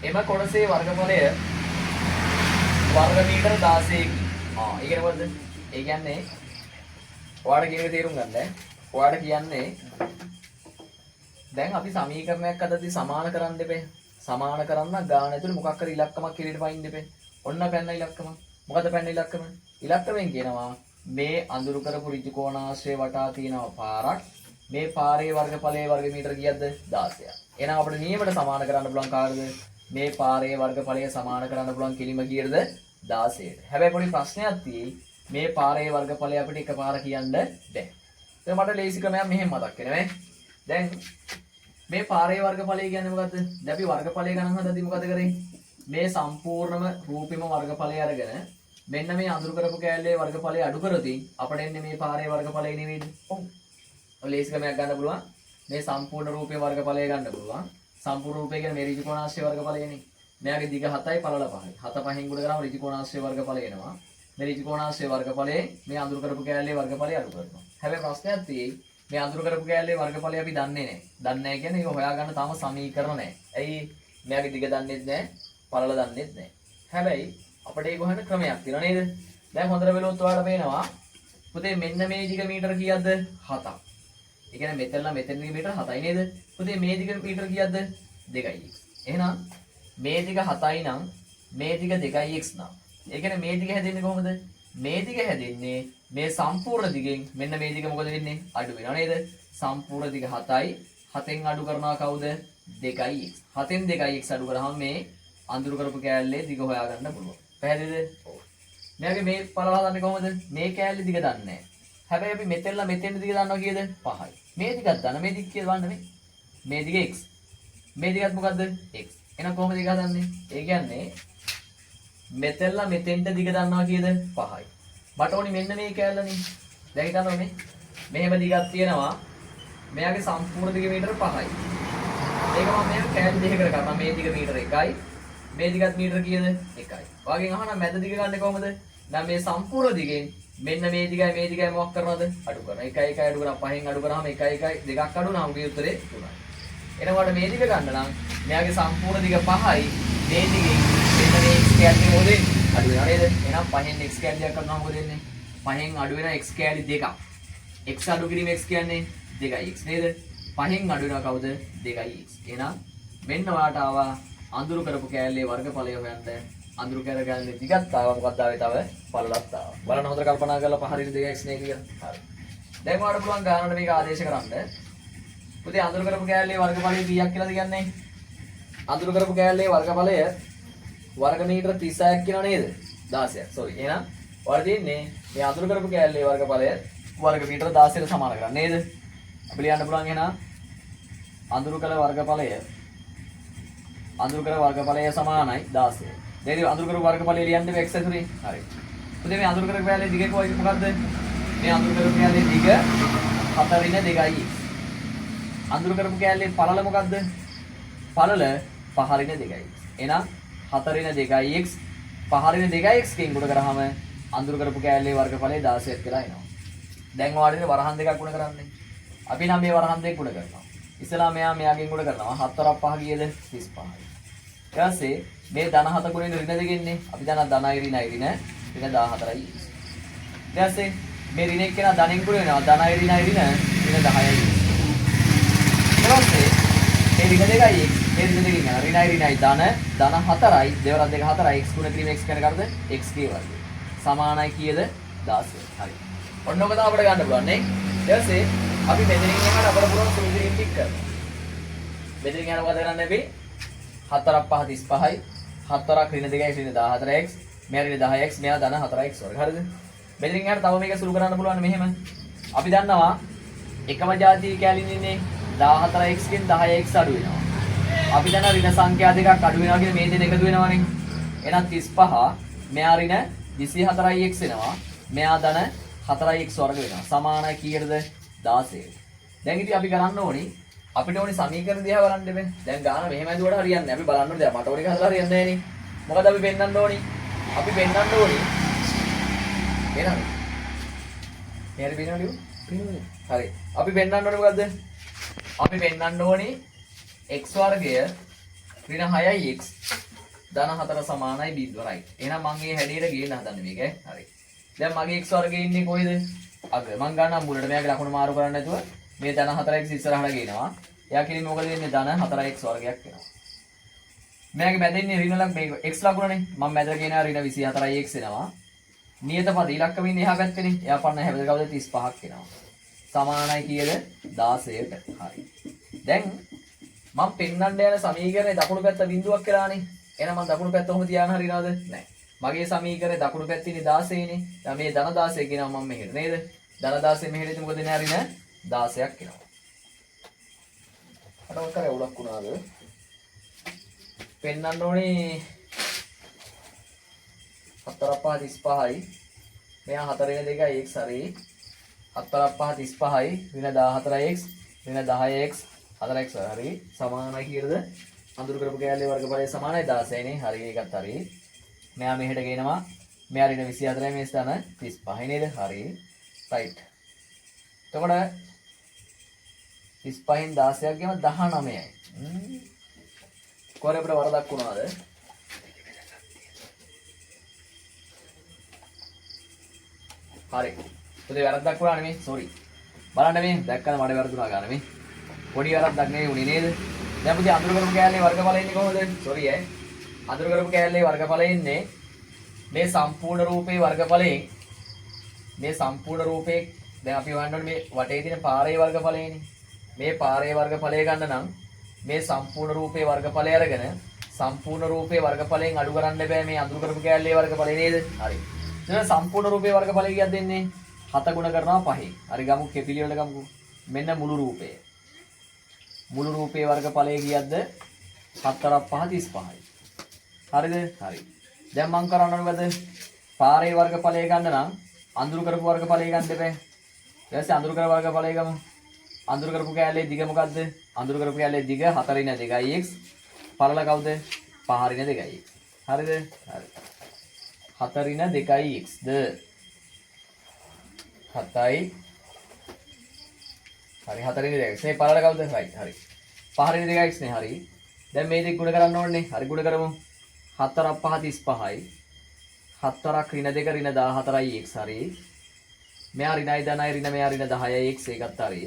A: එම කොටසේ වර්ගඵලය වර්ග මීටර 16කි. ඒ කියන්නේ මොකද්ද? ඒ කියන්නේ ඔයාලා කියන එක තේරුම් ගන්න. ඔයාලා කියන්නේ දැන් අපි සමීකරණයක් අදදී සමාන කරන්න දෙපේ. සමාන කරන්න ගාන ඇතුලේ මොකක් හරි ඉලක්කමක් එළියට පයින් දෙපේ. ඔන්න පැන්න ඉලක්කම. මොකද පැන්න ඉලක්කම? ඉලක්කමෙන් කියනවා මේ අඳුරු කරපු ඍජු කෝණාශ්‍රය වටා තියෙනවා පාරක්. මේ පාරේ වර්ගඵලයේ වර්ග මීටර කීයක්ද? 16ක්. එහෙනම් අපිට නියමයට සමාන කරන්න පුළුවන් කාටද? මේ පාරේ වර්ගඵලය සමාන කරන්න පුළුවන් කිලිම කීයද? 16ට. හැබැයි පොඩි ප්‍රශ්නයක් තියෙයි. මේ පාරේ වර්ගඵලය අපිට එකපාර කියන්න බැහැ. දැන් මට ලේසි ක්‍රමයක් මෙහෙම මතක් වෙනවා. දැන් මේ පාරේ වර්ගඵලය කියන්නේ මොකද්ද? දැන් අපි වර්ගඵලය ගණන් හදද්දි මොකද කරේ? මේ සම්පූර්ණම රූපෙම වර්ගඵලය අරගෙන මෙන්න මේ අඳුරු කරපු කෑල්ලේ වර්ගඵලය අඩු කරොතින් අපිට එන්නේ මේ පාරේ වර්ගඵලය නෙවෙයිද? ඔව්. ඔය ලේසි ක්‍රමයක් ගන්න පුළුවන්. මේ සම්පූර්ණ රූපේ වර්ගඵලය ගන්න පුළුවන්. සම්පූර්ණ රූපය කියන්නේ මේ ඍජු කෝණාශ්‍රය වර්ගඵලයනේ. මෙයාගේ දිග 7යි පළල 5යි. 7 5න් ගුණ කරාම ඍජු කෝණාශ්‍රය වර්ගඵලය එනවා. මේ ඍජු කෝණාශ්‍රය වර්ගඵලයේ මේ අඳුරු කරපු කෑල්ලේ වර්ගඵලය අඩු කරනවා. හැබැයි ප්‍රශ්නයක් තියෙයි. මේ අඳුරු කරපු කෑල්ලේ වර්ගඵලය අපි දන්නේ නැහැ. දන්නේ නැහැ කියන්නේ ඒක හොයාගන්න තාම සමීකරණ නැහැ. ඇයි? මෙයාගේ දිග දන්නේත් නැහැ, පළල දන්නේත් නැහැ. හැබැයි අපිට ඒක හොයන්න ක්‍රමයක් තියෙනවා නේද? දැන් හොඳට බලුවොත් ඔයාලට පේනවා පුතේ මෙන්න මේ දිග මීටර කීයක්ද? 7ක්. ඒ කියන්නේ මෙතනලා මෙතන දිග මීටර 7යි නේද? පුතේ මේ දිග මීටර කීයක්ද? 2යි. එහෙනම් මේ දිග 7යි නම් මේ දිග 2ix නම්. ඒ කියන්නේ මේ දිග හැදෙන්නේ කොහොමද? මේ දිග හැදෙන්නේ මේ සම්පූර්ණ දිගෙන් මෙන්න මේ දිග මොකද වෙන්නේ? අඩු වෙනවා නේද? සම්පූර්ණ දිග 7යි. 7න් අඩු කරනවා කවුද? 2ix. 7න් 2ix අඩු කරාම මේ අඳුරු කරපු කෑල්ලේ දිග හොයාගන්න පුළුවන්. පැහැදිලිද? ඔව්. මෙයාගේ මේ පළල හදන්නේ කොහොමද? මේ කෑල්ලේ දිග දන්නේ නැහැ. හැබැයි අපි මෙතෙන්ලා මෙතෙන් දිග දන්නවා කීයද? 5යි. මේ දිගක් දන්න. මේ දිග කීයද වන්න මේ? මේ දිග x. මේ දිගත් මොකද්ද? x. එහෙනම් කොහොමද දිග හදන්නේ? ඒ කියන්නේ මෙතෙන්ලා මෙතෙන්ට දිග දන්නවා කීයද? 5යි. මට ඕනි මෙන්න මේ කෑල්ලනේ. දැන් හිතන්න ඕනේ. මෙහෙම දිගක් තියෙනවා. මෙයාගේ සම්පූර්ණ දිග මීටර 5යි. ඒක මම මෙහෙම කෑලි දෙකකට කරනවා. මේ දිග මීටර 1යි. මේ දිගත් මීටර කීයද? 1යි. ඔයගෙන් අහනවා මැද දිග ගන්න කොහොමද? දැන් මේ සම්පූර්ණ දිගෙන් මෙන්න මේ දිගයි මොකක් කරනවද? අඩු කරනවා. 1 1 අඩු කරා 5න් අඩු කරාම 1 1 දෙකක් අඩු වුණාම උගේ උත්තරේ 3යි. එනකොට මේ දිග ගන්න නම් මෙයාගේ සම්පූර්ණ දිග 5යි. මේ දිගෙන් මෙන්න මේ x කෑලි මොකද අඩු වෙනවා නේද? එහෙනම් 5න් x කෑලියක් කරනවා මොකද වෙන්නේ? 5න් අඩු වෙන x කෑලි දෙකක්. x අඩු කිරීම x කියන්නේ 2x නේද? 5න් අඩු වෙනවා කවුද? 2x. එහෙනම් මෙන්න ඔයාලට ආවා අඳුරු කරපු කෑල්ලේ වර්ගඵලය හොයන්න. අඳුරු කෑල්ලේ කෑල්ලේ දිගත් ආවා මොකක්ද ආවේ තව පළලත් ආවා. බලන්න හොඳට කල්පනා කරලා පහරින් 2x නේ කියලා. හරි. දැන් ඔයාලට පුළුවන් ගානට මේක ආදේශ කරන්න. පුතේ අඳුරු කරපු කෑල්ලේ වර්ගඵලය කීයක් කියලාද කියන්නේ? අඳුරු කරපු කෑල්ලේ වර්ගඵලය වර්ග මීටර 36ක් කියනවා නේද? 16ක්. sorry. එහෙනම් ඔයාලා තියෙන්නේ මේ අඳුරු කරපු කෑල්ලේ වර්ගඵලය වර්ග මීටර 16ට සමාන කරන්නේ නේද? අපි ලියන්න පුළුවන් එහෙනම් අඳුරු කළ වර්ගඵලය සමානයි 16. දැන් ඉතින් අඳුරු කරපු වර්ගඵලය ලියන්න බෑ x ඇතුලේ. හරි. ඉතින් මේ අඳුරු කරපු කැලේ දිග මොකක්ද? මේ අඳුරු කරපු කැලේ දිග 4/2යි. අඳුරු කරපු කැලේ පළල මොකක්ද? පළල 5/2යි. එහෙනම් 4/2x 5/2x කින් ගුණ කරාම අඳුරු කරපු කැලේ වර්ගඵලය 16ක් කියලා එනවා. දැන් ඔයාලට වරහන් දෙකක් ගුණ කරන්නේ. අපි නම් මේ වරහන් දෙක ගුණ කරනවා. ඉස්සලා මෙයාගෙන් ගුණ කරනවා 4 5 කීයද 35යි. ඊට පස්සේ මේ ධන 7 ගුණෙන් ඍණ දෙකෙන්නේ. අපි දන්නා ධනයි ඍණයි ඍණ 14යි. ඊට පස්සේ මේ ඍණ එක්කෙනා ධනෙන් ගුණ වෙනවා. ධනයි ඍණයි ඍණ 10යි. ඊට පස්සේ මේ ඍණ දෙකයි මේ ඍණ දෙකෙන් යනවා. ඍණයි ඍණයි ධන 4යි දෙවරක් දෙක 4යි x ගුණ කිරීම x කියන්නේ කරද x k වර්ගය. සමානයි කීයද 16. හරි. ඔන්න ඔක තමයි අපිට ගන්න පුළුවන් නේ. ඊට පස්සේ අපි මෙතනින් එහාට අපිට පුළුවන් සුළුකිරීම ටික කරනවා. මෙතනින් එහාට මොකද කරන්න අපි 4 5 35යි 4ක් ඍණ 2යි ඍණ 14x මෙයා ඍණ 10x මෙයා ධන 4x වර්ග. හරිද? මෙතනින් එහාට තව මේක සුළු කරන්න පුළුවන් මෙහෙම. අපි දන්නවා එකම ජාතියේ කැලින් ඉන්නේ 14x කින් 10x අඩු වෙනවා. අපි දන්නා ඍණ සංඛ්‍යා දෙකක් අඩු වෙනවා කියන මේ දෙක එකතු වෙනවනේ. එහෙනම් 35 මෙයා ඍණ 24x වෙනවා. මෙයා ධන 4x වර්ග වෙනවා. සමානයි කීයටද? 16. දැන් ඉතින් අපි කරන්න ඕනි අපිට ඕනි සමීකරණ දිහා බලන්න බෑ. දැන් ගාන මෙහෙම ඇදුවට හරියන්නේ නැහැ. අපි බලන්න ඕනේ දැන් මට ඕනි හදලා හරියන්නේ නැහැ නේ. මොකද අපි පෙන්නන්න ඕනි? අපි පෙන්නන්න ඕනි. එනද? මෙහෙරි පෙන්නන්නද? හරි. අපි පෙන්නන්න ඕනේ මොකද්ද? අපි පෙන්නන්න ඕනි x වර්ගය ඍණ 6x ධන 4 සමානයි b right. එහෙනම් මම මේ හැඩයට ගේන්න හදන්නේ මේක. හරි. දැන් මගේ x වර්ගයේ ඉන්නේ කොහෙද? අග මම ගන්නම් මුලට මෙයාගේ ලකුණු මාරු කරන්න නැතුව මේ ධන 4x ඉස්සරහට ගේනවා. එයා කියන්නේ මොකද වෙන්නේ? ධන 4x වර්ගයක් වෙනවා. මෙයාගේ මැද ඉන්නේ ඍණ ලක් මේ x ලකුණනේ. මම මැද ගේනවා ඍණ 24x එනවා. නියත පද ඉලක්කම ඉන්නේ එහා පැත්තේනේ. එයා පන්න හැබැයි කවුද 35ක් එනවා. සමානයි කීයද? 16ට. හරි. දැන් මම පෙන්නන්න යන සමීකරණේ දකුණු පැත්ත බිඳුවක් කියලානේ. එහෙනම් මම දකුණු පැත්ත කොහොමද තියාගෙන හරිනවද? නැහැ. මගේ සමීකරණේ දකුණු පැත්තේ ඉන්නේ 16 නේ. දැන් මේ ධන 16 කියනවා මම මෙහෙට නේද? ධන 16 මෙහෙට ඉතින් මොකද එන්නේ හරින 16ක් එනවා. අර ඔක කරේ උලක් වුණාද? පෙන්නන්න ඕනේ 4 5 35යි. මෙයා 4 2යි x හරි. 4 5 35යි ඍණ 14x ඍණ 10x 4x හරි සමානයි කීයද? අඳුරු කරපු කැලේ වර්ගඵලය සමානයි 16 නේ. හරි ඒකත් හරි. මෙයා මෙහෙට ගේනවා. මෙයා ඍණ 24යි මේ ස්ථාන 35 නේද? හරි. right. එතකොට 35න් 16ක් ගේම 19යි. කොහේ අපිට වරදක් වුණාද? හරි. පුතේ වැරද්දක් වුණා නෙමෙයි. sorry. බලන්න මේ දැක්කද මඩ වැරදුනා ගන්න මේ. පොඩි වැරද්දක් නෙවෙයි උනේ නේද? දැන් පුතේ අඳුර කරපු කැලේ වර්ගඵලය ඉන්නේ කොහොමද? sorry අඳුර කරපු කැලේ වර්ගඵලය ඉන්නේ මේ සම්පූර්ණ රූපේ වර්ගඵලයෙන් මේ සම්පූර්ණ රූපේ දැන් අපි හොයන්න ඕනේ මේ වටේ තියෙන පාරේ වර්ගඵලයනේ. මේ පාරේ වර්ගඵලය ගන්න නම් මේ සම්පූර්ණ රූපේ වර්ගඵලය අරගෙන සම්පූර්ණ රූපේ වර්ගඵලයෙන් අඩු කරන්න බෑ මේ අඳුර කරපු කැලේ වර්ගඵලය නේද? හරි. එහෙනම් සම්පූර්ණ රූපේ වර්ගඵලය කීයද දෙන්නේ? 7 ගුණ කරනවා 5. හරි ගමු කෙපිලි වල ගමු. මෙන්න මුළු රූපය. මුළු රූපේ වර්ගඵලය කීයද? 4 5 35යි. හරිද? හරි. දැන් මම කරන්න ඕනේ මොකද? පාරේ වර්ගඵලය ගන්න නම් අඳුරු කරපු වර්ගඵලය ගන්න දෙපෑ. ඊට පස්සේ අඳුරු කරපු වර්ගඵලය ගමු. අඳුරු කරපු කැලේ දිග මොකද්ද? අඳුරු කරපු කැලේ දිග 4/2x. පළල කවුද? 5/2x. හරිද? හරි. 4/2x ද 7යි. හරි 4/2x. මේ පළල කවුද? right. හරි. 5/2x නේ හරි. දැන් මේ දෙක ගුණ කරන්න ඕනේ. හරි ගුණ කරමු. 4 5 35යි. 4ක් ඍණ 2 ඍණ 14යි x හරි. මෙයා ඍණයි ධනයි ඍණ මෙයා ඍණ 10යි x ඒකත් හරි.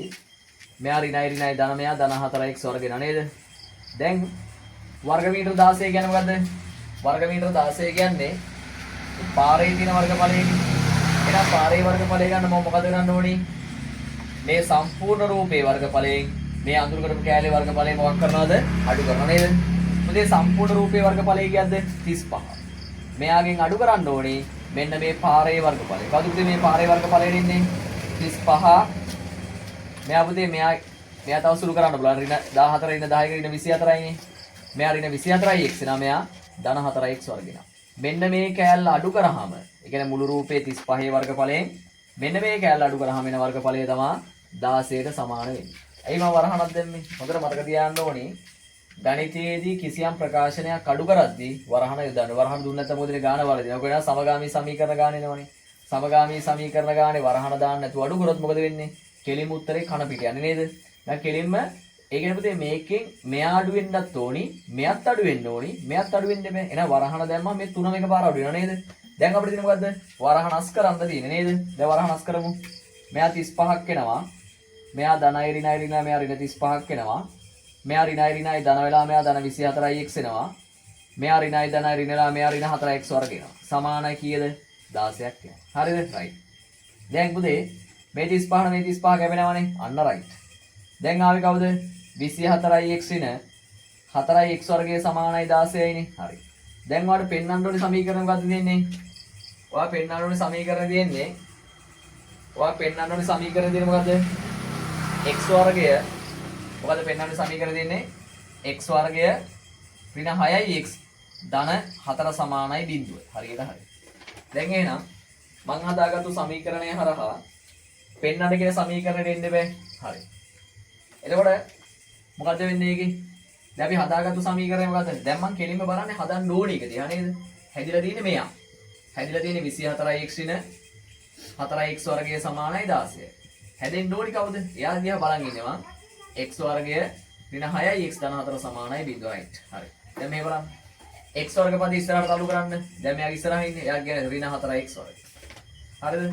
A: මෙයා ඍණයි ඍණයි ධන මෙයා ධන 4යි x වර්ග වෙනා නේද? දැන් වර්ග මීටර 16 කියන්නේ මොකද්ද? වර්ග මීටර 16 කියන්නේ පාරේ තියෙන වර්ගඵලයනේ. එහෙනම් පාරේ වර්ගඵලය ගන්න මම මොකද කරන්න ඕනි? මේ සම්පූර්ණ රූපේ වර්ගඵලයෙන් මේ අඳුර කරපු කැලේ වර්ගඵලය මොකක් කරනවද? අඩු කරනවා නේද? මොකද සම්පූර්ණ රූපේ වර්ගඵලය කියද්ද 35. මෙයාගෙන් අඩු කරන්න ඕනේ මෙන්න මේ පාරේ වර්ගඵලය. කවුද මේ පාරේ වර්ගඵලයෙන් ඉන්නේ? 35 මෙයා පුතේ මෙයා තව සුළු කරන්න බලන්න ඍණ 14 ඍණ 10 ඍණ 24යි නේ. මෙයා ඍණ 24යි x එනවා මෙයා ධන 4x වර්ගෙනවා. මෙන්න මේ කෑල්ල අඩු කරාම ඒ කියන්නේ මුළු රූපේ 35 වර්ගඵලයෙන් මෙන්න මේ කෑල්ල අඩු කරාම එන වර්ගඵලය තමයි 16ට සමාන වෙන්නේ. එයි මම වරහණක් දැම්මේ. හොඳට මතක තියාගන්න ඕනේ. ගණිතයේදී කිසියම් ප්‍රකාශනයක් අඩු කරද්දී වරහණ යොදන්න. වරහණ දුන්න නැත්නම් මොකද ගාන වල දෙනවා. කොහෙද සමගාමී සමීකරණ ගාන එනවනේ. සමගාමී සමීකරණ ගානේ වරහණ දාන්න නැතුව අඩු කරොත් මොකද වෙන්නේ? කෙලින්ම උත්තරේ කන පිට යන්නේ නේද? දැන් කෙලින්ම ඒ කියන්නේ පුතේ මේකෙන් මෙයා අඩු වෙන්නත් ඕනි, මෙයත් අඩු වෙන්න ඕනි, මෙයත් අඩු වෙන්න බෑ. එහෙනම් වරහණ දැම්මම මේ තුනම එකපාර අඩු වෙනවා නේද? දැන් අපිට තියෙන මොකද්ද? වරහණ අස් කරන්න තියෙන්නේ නේද? දැන් වරහණ අස් කරමු. මෙයා 35ක් එනවා. මෙයා ධනයි ඍණයි ඍණ මෙයා ඍණ 35ක් එනවා. මෙයා ඍණයි ඍණයි ධන වෙලා මෙයා ධන 24යි x එනවා. මෙයා ඍණයි ධනයි ඍණලා මෙයා ඍණ 4x වර්ග එනවා. සමානයි කීයද? 16ක් එනවා. හරිද? රයිට්. දැන් පුතේ මේ 35 මේ 35 කැපෙනවනේ. අන්න රයිට්. දැන් ආවේ කවුද? 24යි x ඍණ 4යි x වර්ගයේ සමානයි 16යි නේ. හරි. දැන් ඔයාලට පෙන්වන්න ඕනේ සමීකරණ මොකක්ද තියෙන්නේ? ඔයා පෙන්වන්න ඕනේ සමීකරණ තියෙන්නේ. ඔයා පෙන්වන්න ඕනේ සමීකරණ තියෙන්නේ මොකද්ද? x වර්ගය මොකද පෙන්වන්න සමීකරණ දෙන්නේ x වර්ගය ඍණ 6යි x ධන 4 සමානයි බිඳුව. හරියට හරි. දැන් එහෙනම් මම හදාගත්තු සමීකරණය හරහා පෙන්වන්න කියන සමීකරණය දෙන්න බෑ. හරි. එතකොට මොකද වෙන්නේ ඒකේ? දැන් අපි හදාගත්තු සමීකරණය මොකද්ද? දැන් මම කෙලින්ම බලන්නේ හදන්න ඕනේ එක දිහා නේද? හැදිලා තියෙන්නේ මෙයා. හැදිලා තියෙන්නේ 24යි x ඍණ 4යි x වර්ගය සමානයි 16. හැදෙන්න ඕනි කවුද? එයා දිහා බලන් ඉන්නවා. x වර්ගය ඍණ 6යි x ධන 4 සමානයි බිඳුව. රයිට්. හරි. දැන් මේ බලන්න. x වර්ග පද ඉස්සරහට අලු කරන්න. දැන් මෙයාගේ ඉස්සරහින් ඉන්නේ. එයා කියන්නේ ඍණ 4යි x වර්ග. හරිද?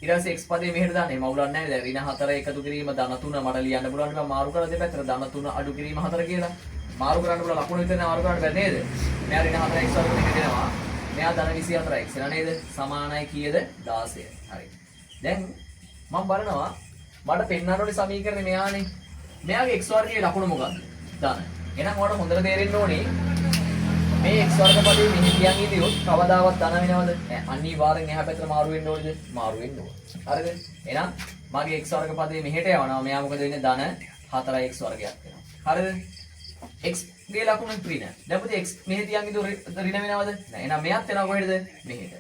A: ඊට පස්සේ x පදේ මෙහෙට දාන්න. එහෙම අවුලක් නැහැ. දැන් ඍණ 4 එකතු කිරීම ධන 3 මට ලියන්න පුළුවන්. මම මාරු කරලා දෙපැත්තට ධන 3 අඩු කිරීම 4 කියලා. මාරු කරන්න පුළුවන් ලකුණු විතරනේ මාරු කරන්න බෑ නේද? මෙයා ඍණ 4x වර්ග දෙක දෙනවා. මෙයා ධන 24x එනවා නේද? සමානයි කීයද? 16. හරි. දැන් මම බලනවා මට පෙන්වන්න ඕනේ සමීකරණේ මෙයානේ. මෙයාගේ x වර්ගයේ ලකුණ මොකක්ද? ධන. එහෙනම් ඔයාලට හොඳට තේරෙන්න ඕනේ මේ x වර්ග පදේ මෙහි තියන් ඉදියොත් කවදාවත් ධන වෙනවද? නෑ. අනිවාර්යෙන් එහා පැත්තට මාරු වෙන්න ඕනේද? මාරු වෙන්න ඕන. හරිද? එහෙනම් මගේ x වර්ග පදේ මෙහෙට යවනවා. මෙයා මොකද වෙන්නේ? ධන 4x වර්ගයක් වෙනවා. හරිද? x ගේ ලකුණ ඍණ. දැන් පුතේ x මෙහි තියන් ඉදියොත් ඍණ වෙනවද? නෑ. එහෙනම් මෙයාත් එනවා කොහෙද? මෙහෙට.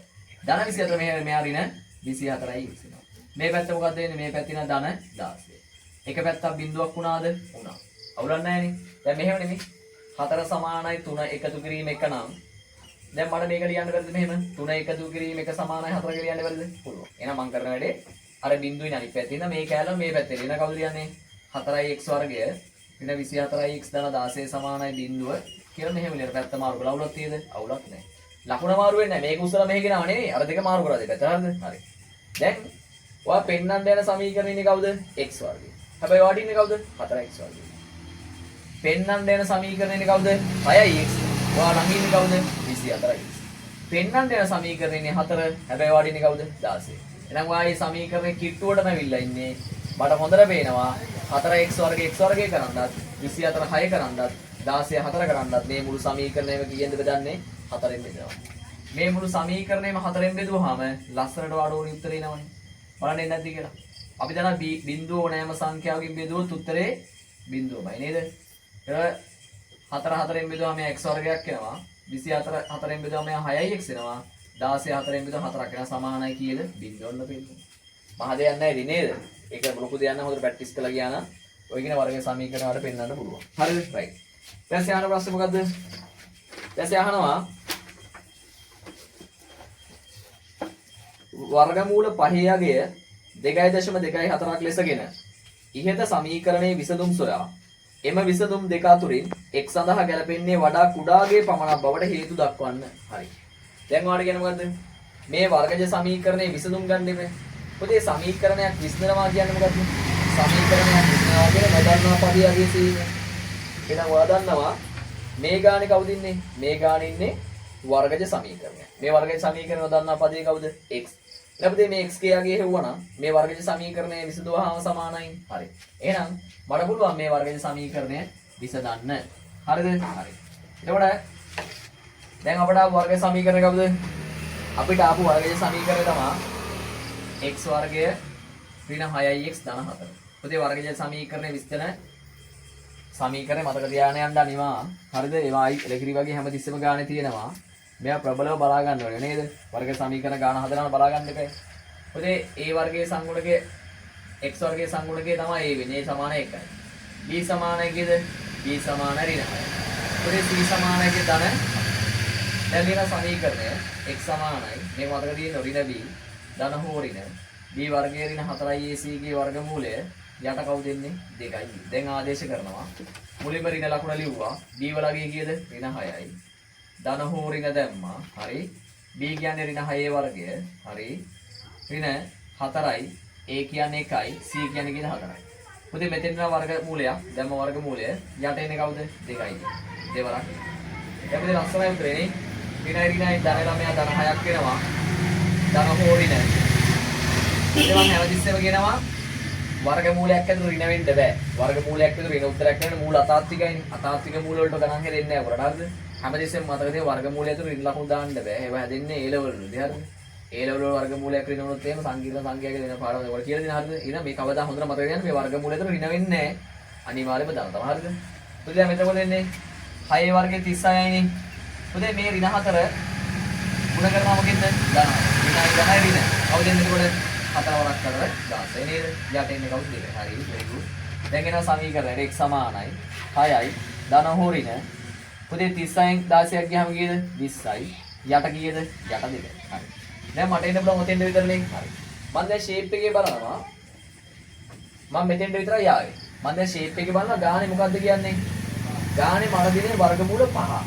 A: ධන 24 මෙයා ඍණ 24යි x වෙනවා. මේ පැත්ත මොකක්ද වෙන්නේ? මේ පැත්තේ න ධන 16. එක පැත්තක් බිඳුවක් වුණාද? වුණා. අවුලක් නැහැ නේ. දැන් මෙහෙම නෙමෙයි. 4 සමානයි 3 එකතු කිරීම එක නම් දැන් මට මේක ලියන්න බැරිද මෙහෙම? 3 එකතු කිරීම එක සමානයි 4 කියලා ලියන්න බැරිද? පුළුවන්. එහෙනම් මම කරන වැඩේ අර බිඳුවේ අනිත් පැත්තේ ඉඳන් මේ කැලම මේ පැත්තේ ලියන කවුද ලියන්නේ? 4x වර්ගය ඍණ 24x ධන 16 සමානයි බිඳුව කියලා මෙහෙම ලියන පැත්ත මාරු කරලා අවුලක් තියෙද? අවුලක් නැහැ. ලකුණ මාරු වෙන්නේ නැහැ. මේක උස්සලා මෙහෙ ගෙනාව නෙවෙයි. අර දෙක මාරු කරලා දෙපැත්ත. හරිද? හරි. දැන් ඔයා පෙන්නන්න යන සමීකරණය ඉන්නේ කවුද? x වර්ගය. හැබැයි ඔයාට ඉන්නේ කවුද? 4x වර්ගය. පෙන්නන්න යන සමීකරණය ඉන්නේ කවුද? 6x. ඔයා ළඟ ඉන්නේ කවුද? 24x. පෙන්නන්න යන සමීකරණය ඉන්නේ 4. හැබැයි ඔයාට ඉන්නේ කවුද? 16. එහෙනම් ඔයා මේ සමීකරණේ කිට්ටුවටම ඇවිල්ලා ඉන්නේ. මට හොඳට පේනවා 4x වර්ගය x වර්ගය කරන්නත් 24 6 කරන්නත් 16 4 කරන්නත් මේ මුළු සමීකරණයම කීයෙන්ද බෙදන්නේ? 4ෙන් බෙදනවා. මේ මුළු සමීකරණයම 4ෙන් බෙදුවාම ලස්සනට වඩෝනි උත්තරේ එනවනේ. බලන්න එන්නේ නැද්ද කියලා. අපි දන්නා බිඳුව ඕනෑම සංඛ්‍යාවකින් බෙදුවොත් උත්තරේ බිඳුවමයි නේද? ඒක 4 4ෙන් බෙදුවාම x වර්ගයක් එනවා. 24 4ෙන් බෙදුවාම 6x එනවා. 16 4ෙන් බෙදුවා 4ක් එනවා. සමානයි කීයද? බිඳුවන්න පෙන්නනවා. මහ දෙයක් නැහැ නේද? ඒක ලොකු දෙයක් නැහැ. හොඳට ප්‍රැක්ටිස් කරලා ගියා නම් ඔය කියන වර්ගයේ සමීකරණ වලට පෙන්වන්න පුළුවන්. හරිද? රයිට්. දැන් අහන ප්‍රශ්නේ මොකද්ද? දැන් අහනවා වර්ගමූල 5 යගය 2.24ක් ලෙසගෙන ඉහත සමීකරණයේ විසඳුම් සොයා එම විසඳුම් දෙක අතුරින් x සඳහා ගැලපෙන්නේ වඩා කුඩාගේ පමණක් බවට හේතු දක්වන්න. හරි. දැන් ඔයාලට කියන්නේ මොකද්ද? මේ වර්ගජ සමීකරණයේ විසඳුම් ගන්න ඉන්නේ. පොතේ සමීකරණයක් විසඳනවා කියන්නේ මොකද්ද? සමීකරණයක් විසඳනවා කියන්නේ නොදන්නා පදයේ අගය සීමය. එහෙනම් ඔයා දන්නවා මේ ගානේ කවුද ඉන්නේ? මේ ගානේ ඉන්නේ වර්ගජ සමීකරණය. මේ වර්ගජ සමීකරණය නොදන්නා පදයේ කවුද? x. නැපතේ මේ x ගේ අගය හෙව්වනම් මේ වර්ගජ සමීකරණය විසඳුවාම සමානයි. හරි. එහෙනම් මට පුළුවන් මේ වර්ගජ සමීකරණය විසඳන්න. හරිද? හරි. එතකොට දැන් අපිට ආපු වර්ගජ සමීකරණය කවුද? අපිට ආපු වර්ගජ සමීකරණය තමයි x වර්ගය ඍණ 6x ධන 4. පුතේ වර්ගජ සමීකරණය විස්තර සමීකරණය මතක තියාගෙන යන්න අනිවා. හරිද? ඒවායි එලකිරි වගේ හැමතිස්සෙම ගානේ තියෙනවා. මේවා ප්‍රබලව බලා ගන්න ඕනේ නේද? වර්ග සමීකරණ ගාන හදනවා බලා ගන්න එකයි. පුතේ a වර්ගයේ සංගුණකයේ x වර්ගයේ සංගුණකයේ තමයි a වෙන්නේ. a සමාන 1යි. b සමාන කීයද? b සමාන ඍණ 6යි. පුතේ c සමාන කීයද ධන? දැන් මේක සමීකරණය x සමානයි. මේක මතක තියෙන්න ඍණ b ධන හෝ ඍණ b වර්ගයේ ඍණ 4ac ගේ වර්ගමූලය යට කවුද දෙන්නේ 2යි. දැන් ආදේශ කරනවා. මුලින්ම ඍණ ලකුණ ලිව්වා. b වලගේ කීයද? ඍණ 6යි. ධන හෝ ඍණ දැම්මා. හරි. b කියන්නේ ඍණ 6 වර්ගය. හරි. ඍණ 4යි. a කියන්නේ 1යි. c කියන්නේ කීයද? 4යි. පුතේ මෙතෙන් වර්ගමූලයක්. දැම්ම වර්ගමූලය යට එන්නේ කවුද? 2යි. දෙවරක්. දැන් පුතේ ලස්සනයි උත්තරේ නේ. ඍණයි ධන ළමයා ධන 6ක් වෙනවා. ධන හෝ ඍණ. ඒවා හැමතිස්සෙම කියනවා වර්ගමූලයක් ඇතුළු ඍණ වෙන්න බෑ. වර්ගමූලයක් ඇතුළු ඍණ උත්තරයක් ගන්න මූල අතාත්විකයිනේ. අතාත්වික මූල වලට ගණන් හැදෙන්නේ නැහැ අපරට. හරිද? හැමතිස්සෙම මතක තියාගන්න වර්ගමූලය ඇතුළු ඍණ ලකුණු දාන්න බෑ. ඒවා හැදෙන්නේ A level වලදී. හරිද? A level වල වර්ගමූලයක් ඍණ වුණොත් එහෙම සංකීර්ණ සංඛ්‍යාවක දෙන පාඩම වල කියලා දෙන. හරිද? එහෙනම් මේ කවදා හොඳට මතක තියාගන්න මේ වර්ගමූලය ඇතුළු ඍණ වෙන්නේ නැහැ. අනිවාර්යයෙන්ම දාන්න තමයි. හරිද? පුතේ මෙතන වෙන්නේ 6 වර්ගයේ 36යිනේ. පුතේ මේ ඍණ 4 ගුණ කරනවා මොකෙන්ද? ධන. ඍණයි ඍණ. කවුද එන්නේ එතකොට? 4 වරක් කරලා 16 නේද? යට එන්නේ කවුද? 2. හරි. very good. දැන් එනවා සමීකරණය x සමානයි 6යි ධන හෝ ඍණ. පුතේ 36න් 16ක් ගියාම කීයද? 20යි. යට කීයද? යට 2. හරි. දැන් මට එන්න පුළුවන් ඔතෙන්ද විතරනේ. හරි. මම දැන් shape එකේ බලනවා. මම මෙතෙන්ද විතරයි ආවේ. මම දැන් shape එකේ බලනවා ගානේ මොකද්ද කියන්නේ? ගානේ මට දෙන්නේ වර්ගමූල 5.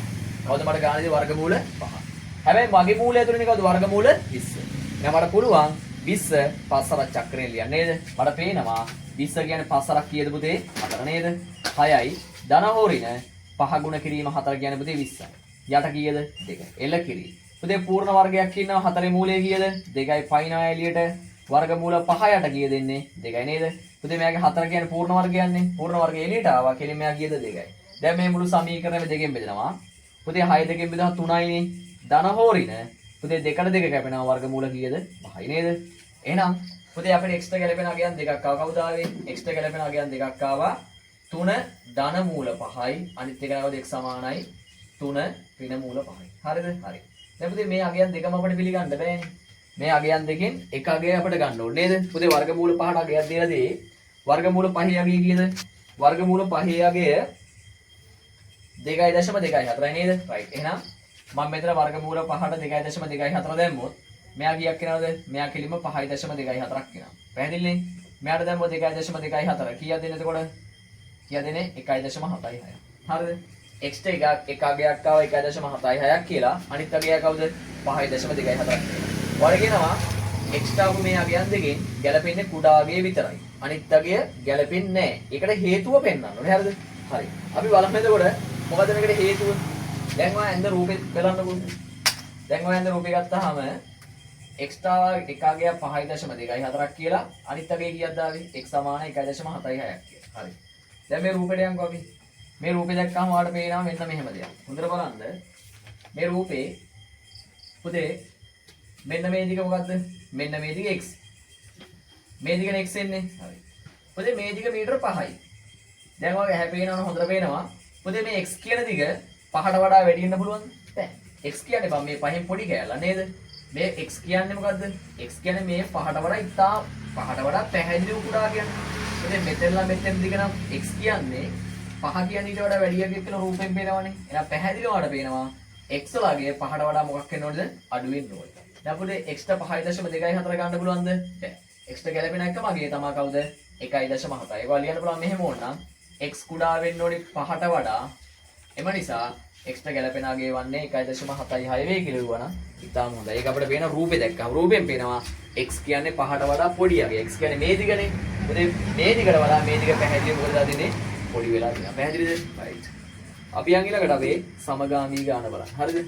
A: කවුද මට ගානේ දෙන්නේ වර්ගමූල 5. හැබැයි මගේ මූලය ඇතුළේනේ කවුද වර්ගමූල 20. දැන් මට පුළුවන් 20 පස්සරක් චක්‍රයෙන් ලියන්න නේද? මට පේනවා 20 කියන්නේ පස්සරක් කීයද පුතේ? 4 නේද? 6යි ධන හෝ ඍණ 5 ගුණ කිරීම 4 කියන්නේ පුතේ 20යි. යට කීයද? 2. එල කිරි. පුතේ පූර්ණ වර්ගයක් ඉන්නවා 4 මූලය කීයද? 2යි පයින්නවා එළියට. වර්ගමූල 5 යට කීයද එන්නේ? 2යි නේද? පුතේ මෙයාගේ 4 කියන්නේ පූර්ණ වර්ගයන්නේ. පූර්ණ වර්ගය එළියට ආවා. කෙලින් මෙයා කීයද? 2යි. දැන් මේ මුළු සමීකරණය දෙකෙන් බෙදනවා. පුතේ 6 දෙකෙන් බෙදා 3යිනේ. ධන හෝ ඍණ පුතේ 2ට 2 කැපෙනවා වර්ගමූල කීයද? 5යි නේද? එහෙනම් පුතේ අපිට x ට ගැලපෙන අගයන් දෙකක් ආවා. කවුද ආවේ? x ට ගැලපෙන අගයන් දෙකක් ආවා. 3 ධන මූල 5යි. අනිත් එක නේද x සමානයි 3 ඍණ මූල 5යි. හරිද? හරි. දැන් පුතේ මේ අගයන් දෙකම අපිට පිළිගන්න බෑනේ. මේ අගයන් දෙකෙන් එක අගය අපිට ගන්න ඕනේ නේද? පුතේ වර්ගමූල 5ට අගයක් දීලා දෙයි. වර්ගමූල 5 අගය කීයද? වර්ගමූල 5 අගය 2.24යි නේද? right. එහෙනම් මම මෙතන වර්ගමූල 5ට 2.24 දැම්මොත් මෙයා කීයක් වෙනවද? මෙයා කෙලින්ම 5.24ක් වෙනවා. පැහැදිලිනේ? මෙයාට දැම්මොත් 2.24 කීයක් දෙන්නේ එතකොට? කීයක් දෙන්නේ? 1.76. හරිද? x ට එක අගයක් ආව 1.76ක් කියලා. අනිත් අගය කවුද? 5.24. වල කියනවා x ට ආපු මේ අගයන් දෙකෙන් ගැලපෙන්නේ කුඩා අගය විතරයි. අනිත් අගය ගැලපෙන්නේ නැහැ. ඒකට හේතුව පෙන්වන්න ඕනේ. හරිද? හරි. අපි බලමු එතකොට මොකද මේකට හේතුව? දැන් ඔයා ඇඳ රූපේ බලන්නකෝ. දැන් ඔයා ඇඳ රූපේ ගත්තාම x ට එක අගයක් 5.24ක් කියලා අනිත් අගය කීයක්ද ආවේ? x සමාන 1.76ක් කියලා. හරි. දැන් මේ රූපෙට යන්කෝ අපි. මේ රූපේ දැක්කම ඔයාලට පේනවා මෙන්න මෙහෙම දෙයක්. හොඳට බලන්න. මේ රූපේ පුතේ මෙන්න මේ දිග මොකද්ද? මෙන්න මේ දිග x. මේ දිගනේ x එන්නේ. හරි. පුතේ මේ දිග මීටර 5යි. දැන් ඔයාලට හැපේනවනේ හොඳට පේනවා. පුතේ මේ x කියන දිග 5ට වඩා වැඩි වෙන්න පුළුවන්ද? බැහැ. x කියන්නේ බම් මේ 5න් පොඩි කෑල්ල නේද? මේ x කියන්නේ මොකද්ද? x කියන්නේ මේ 5ට වඩා ඉතා 5ට වඩා පැහැදිලිව කුඩා කියන්නේ. ඉතින් මෙතනලා මෙතෙන් දිග නම් x කියන්නේ 5 කියන්නේ ඊට වඩා වැඩි එකක් කියලා රූපෙන් පේනවනේ. එහෙනම් පැහැදිලිව වඩ පේනවා x වලගේ 5ට වඩා මොකක් වෙන්න ඕනද? අඩු වෙන්න ඕනේ. දැන් පුතේ x ට 5.24 ගන්න පුළුවන්ද? බැහැ. x ට ගැලපෙන එකම අගේ තමයි කවුද? 1.7. ඒක ලියන්න පුළුවන් මෙහෙම ඕනනම් x කුඩා වෙන්න ඕනේ 5ට වඩා. එම නිසා x ට ගැලපෙන අගේ වන්නේ 1.76 වේ කියලා වුණා. ඉතාලම හොඳයි. ඒක අපිට පේන රූපේ දැක්කම රූපෙන් පේනවා x කියන්නේ 5ට වඩා පොඩි අගේ. x කියන්නේ මේ දිගනේ. පුතේ මේ දිගට වඩා මේ දිග පැහැදිලිව මොකද දාන්නේ? පොඩි වෙලා තියෙනවා. පැහැදිලිද? right. අපි යන් ඊළඟට අපි සමගාමී ගාන බලන්න. හරිද?